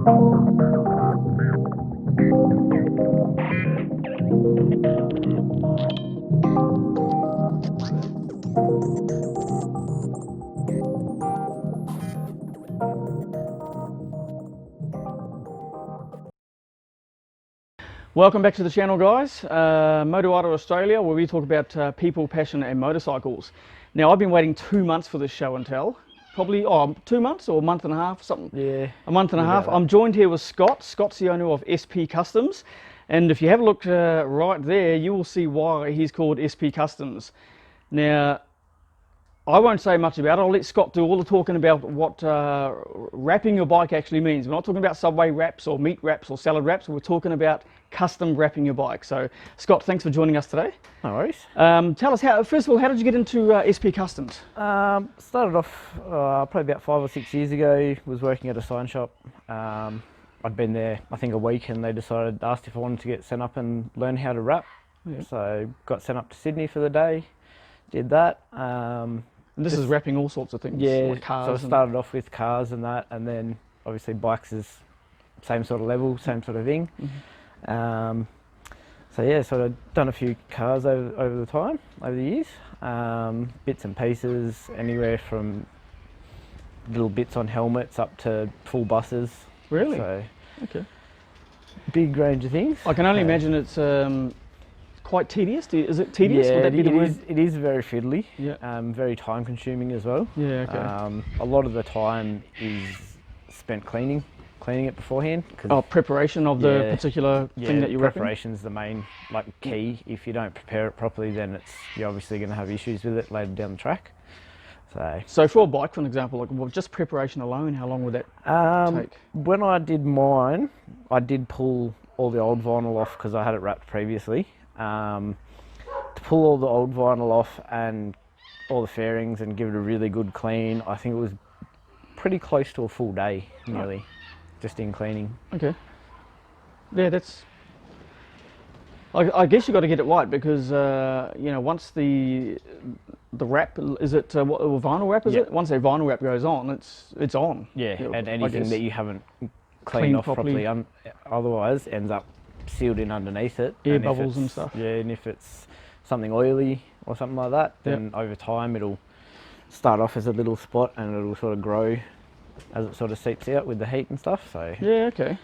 Welcome back to the channel, guys. Motor Auto Australia, where we talk about people, passion and motorcycles. Now, I've been waiting 2 months for this show and tell. Probably 2 months or a month and a half, something. Yeah. A month and a half. I'm joined here with Scott. Scott's the owner of SP Customs. And if you have a look right there, you will see why he's called SP Customs. Now, I won't say much about it. I'll let Scott do all the talking about what wrapping your bike actually means. We're not talking about Subway wraps or meat wraps or salad wraps. We're talking about custom wrapping your bike. So, Scott, thanks for joining us today. No worries. Tell us, first of all, how did you get into SP Customs? Started off probably about 5 or 6 years ago. Was working at a sign shop. I'd been there, I think, a week, and they asked if I wanted to get sent up and learn how to wrap. Yeah. So got sent up to Sydney for the day. Did that. And this is wrapping all sorts of things. Yeah, like cars. So I started off with cars and that, and then obviously bikes is same sort of level, same sort of thing. Mm-hmm. So yeah, so I've done a few cars over the years, bits and pieces, anywhere from little bits on helmets up to full buses. Really? So okay. Big range of things. I can only imagine it's quite tedious. Is it tedious? Yeah, Would that be the word? It is very fiddly. Yeah. Very time consuming as well. Yeah. Okay. A lot of the time is spent cleaning it beforehand. Preparation of the particular thing that you're wrapping? Preparation's the main key. If you don't prepare it properly, then you're obviously going to have issues with it later down the track. So for a bike, for an example, just preparation alone, how long would that take? When I did mine, I did pull all the old vinyl off because I had it wrapped previously. To pull all the old vinyl off and all the fairings and give it a really good clean, I think it was pretty close to a full day, nearly, just in cleaning. Okay. Yeah, that's... I guess you got to get it right because once the wrap, is it what vinyl wrap? Is it? Once that vinyl wrap goes on, it's on. Yeah, and anything that you haven't cleaned off properly, otherwise ends up sealed in underneath it. Air bubbles and stuff. Yeah, and if it's something oily or something like that, then over time it'll start off as a little spot and it'll sort of grow as it sort of seeps out with the heat and stuff. So yeah, okay.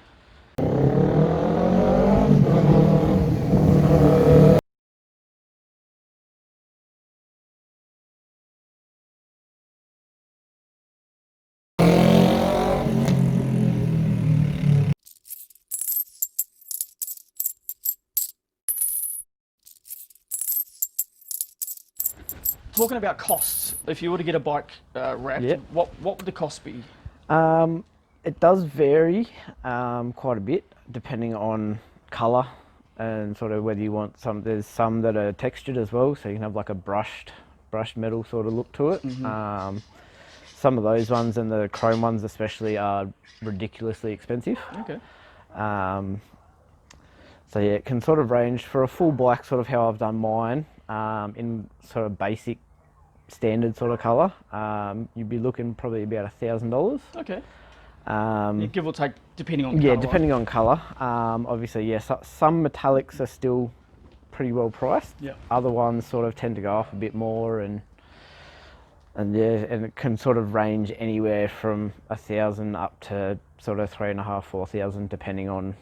Talking about costs, if you were to get a bike wrapped, what would the cost be? It does vary quite a bit depending on colour and sort of whether you want some. There's some that are textured as well, so you can have like a brushed metal sort of look to it. Mm-hmm. Some of those ones and the chrome ones especially are ridiculously expensive. Okay. So yeah, it can sort of range for a full bike, sort of how I've done mine, in sort of basic standard sort of colour. You'd be looking probably about $1,000. Okay. Give or take, depending on colour. Yeah, depending on colour. Obviously, yeah, some metallics are still pretty well priced. Yeah. Other ones sort of tend to go up a bit more, and it can sort of range anywhere from $1,000 up to sort of $3,500–4,000, depending on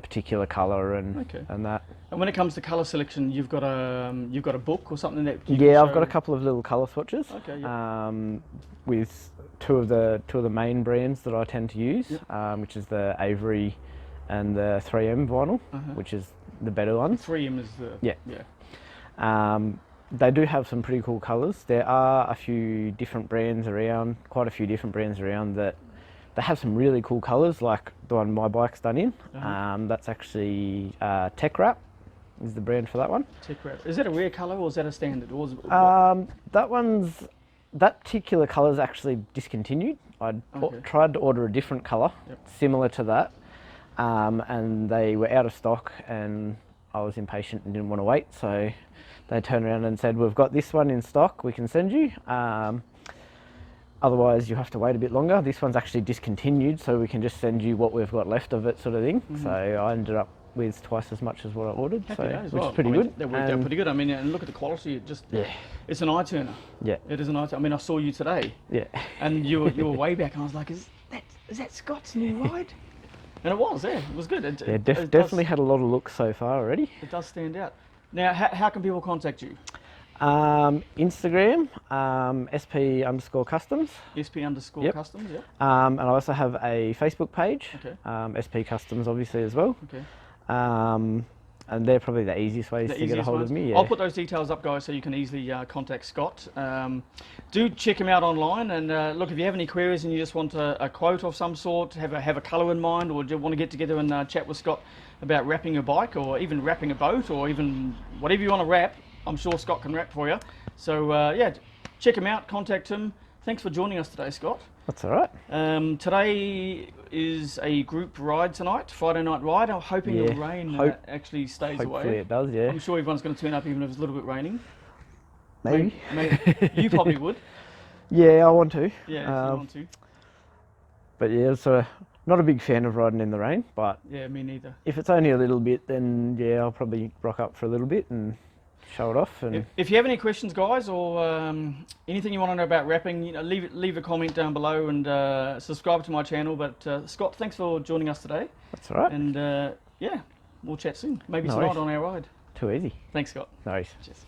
particular colour and that. And when it comes to colour selection, you've got a book or something that you can I've got a couple of little colour swatches. Okay. With two of the main brands that I tend to use, which is the Avery and the 3M vinyl, which is the better ones. 3M is the they do have some pretty cool colours. There are a few different brands around, quite a few different brands around that they have some really cool colours, like the one my bike's done in. That's actually Tech Wrap is the brand for that one. Tech Wrap. Is that a rare colour or is that a standard? Or is it, that particular colour is actually discontinued. I tried to order a different colour similar to that, and they were out of stock, and I was impatient and didn't want to wait, so they turned around and said, "We've got this one in stock, we can send you." Otherwise, you have to wait a bit longer. This one's actually discontinued, so we can just send you what we've got left of it, sort of thing. So I ended up with twice as much as what I ordered, Happy so days. which Well, is pretty I mean, good. That worked out pretty good. I mean, and look at the quality. It just, it's an eye turner. Yeah, It is an eye turner. I mean, I saw you today, yeah, and you were way back, and I was like, is that Scott's new ride? And it was, yeah, it was good. It definitely had a lot of looks so far already. It does stand out. Now, how can people contact you? Instagram, SP_Kustoms. SP_Kustoms, yeah. And I also have a Facebook page, Okay. SP Kustoms obviously as well. Okay. And they're probably the easiest ways to get a hold of me. Yeah. I'll put those details up, guys, so you can easily contact Scott. Do check him out online, and look, if you have any queries and you just want a quote of some sort, have a colour in mind, or do you want to get together and chat with Scott about wrapping a bike, or even wrapping a boat, or even whatever you want to wrap, I'm sure Scott can wrap for you. So yeah, check him out, contact him. Thanks for joining us today, Scott. That's all right. Today is a group ride tonight, Friday night ride. I'm hoping the rain actually stays away. Hopefully it does, yeah. I'm sure everyone's going to turn up even if it's a little bit raining. Maybe. You probably would. Yeah, I want to. Yeah, if you want to. But yeah, so not a big fan of riding in the rain, but yeah, me neither. If it's only a little bit, then yeah, I'll probably rock up for a little bit and show it off. And if you have any questions, guys, or anything you want to know about wrapping, you know, leave a comment down below, and subscribe to my channel. But Scott, thanks for joining us today. That's all right. And yeah, we'll chat soon. Maybe No tonight worries. on our ride. Too easy. Thanks, Scott. No worries. Cheers.